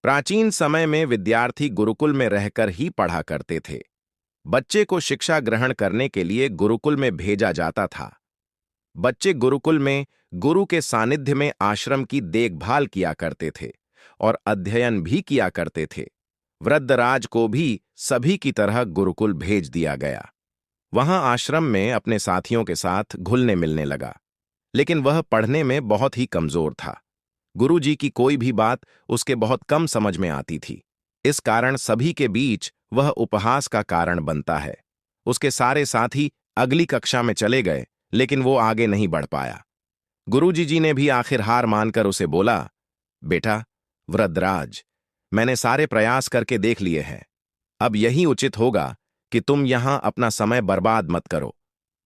प्राचीन समय में विद्यार्थी गुरुकुल में रहकर ही पढ़ा करते थे। बच्चे को शिक्षा ग्रहण करने के लिए गुरुकुल में भेजा जाता था। बच्चे गुरुकुल में गुरु के सानिध्य में आश्रम की देखभाल किया करते थे और अध्ययन भी किया करते थे। वृद्धराज को भी सभी की तरह गुरुकुल भेज दिया गया। वहां आश्रम में अपने साथियों के साथ घुलने मिलने लगा, लेकिन वह पढ़ने में बहुत ही कमजोर था। गुरुजी की कोई भी बात उसके बहुत कम समझ में आती थी। इस कारण सभी के बीच वह उपहास का कारण बनता है। उसके सारे साथी अगली कक्षा में चले गए, लेकिन वो आगे नहीं बढ़ पाया। गुरुजी जी ने भी आखिर हार मानकर उसे बोला, बेटा वृद्धराज, मैंने सारे प्रयास करके देख लिए हैं। अब यही उचित होगा कि तुम यहां अपना समय बर्बाद मत करो।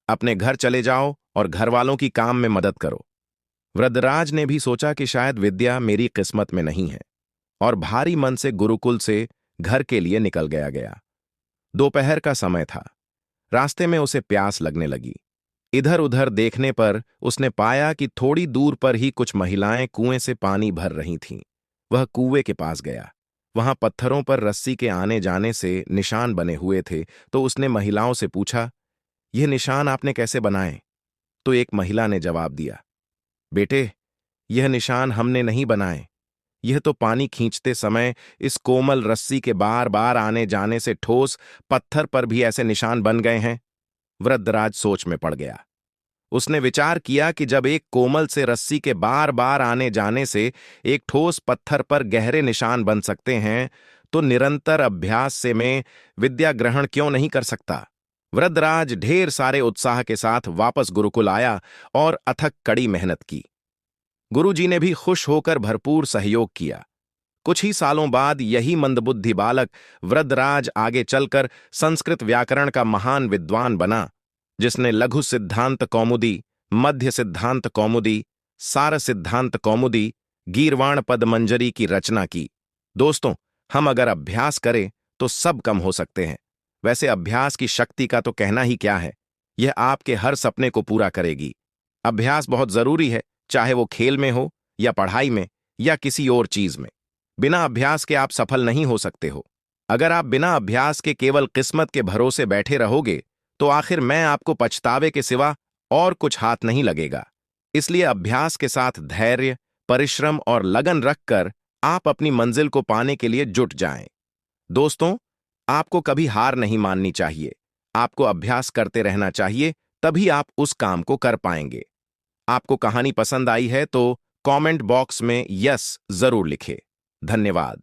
अपने घर चले जाओ और घर वालों की काम में मदद करो। वृद्धराज ने भी सोचा कि शायद विद्या मेरी किस्मत में नहीं है, और भारी मन से गुरुकुल से घर के लिए निकल गया। दोपहर का समय था। रास्ते में उसे प्यास लगने लगी। इधर उधर देखने पर उसने पाया कि थोड़ी दूर पर ही कुछ महिलाएं कुएं से पानी भर रही थीं। वह कुएं के पास गया। वहां पत्थरों पर रस्सी के आने जाने से निशान बने हुए थे, तो उसने महिलाओं से पूछा, यह निशान आपने कैसे बनाए? तो एक महिला ने जवाब दिया, बेटे, यह निशान हमने नहीं बनाए। यह तो पानी खींचते समय इस कोमल रस्सी के बार बार आने जाने से ठोस पत्थर पर भी ऐसे निशान बन गए हैं। वृद्धराज सोच में पड़ गया। उसने विचार किया कि जब एक कोमल से रस्सी के बार बार आने जाने से एक ठोस पत्थर पर गहरे निशान बन सकते हैं, तो निरंतर अभ्यास से मैं विद्या ग्रहण क्यों नहीं कर सकता? वृद्धराज ढेर सारे उत्साह के साथ वापस गुरुकुल आया और अथक कड़ी मेहनत की। गुरुजी ने भी खुश होकर भरपूर सहयोग किया। कुछ ही सालों बाद यही मंदबुद्धि बालक वृद्धराज आगे चलकर संस्कृत व्याकरण का महान विद्वान बना, जिसने लघु सिद्धांत कौमुदी, मध्य सिद्धांत कौमुदी, सार सिद्धांत कौमुदी, गीर्वाण पद मंजरी की रचना की। दोस्तों, हम अगर अभ्यास करें तो सब कम हो सकते हैं। वैसे अभ्यास की शक्ति का तो कहना ही क्या है, यह आपके हर सपने को पूरा करेगी। अभ्यास बहुत जरूरी है, चाहे वो खेल में हो या पढ़ाई में या किसी और चीज में। बिना अभ्यास के आप सफल नहीं हो सकते हो। अगर आप बिना अभ्यास के केवल किस्मत के भरोसे बैठे रहोगे, तो आखिर में आपको पछतावे के सिवा और कुछ हाथ नहीं लगेगा। इसलिए अभ्यास के साथ धैर्य, परिश्रम और लगन रखकर आप अपनी मंजिल को पाने के लिए जुट जाएं। दोस्तों, आपको कभी हार नहीं माननी चाहिए। आपको अभ्यास करते रहना चाहिए, तभी आप उस काम को कर पाएंगे। आपको कहानी पसंद आई है तो कमेंट बॉक्स में यस जरूर लिखें। धन्यवाद।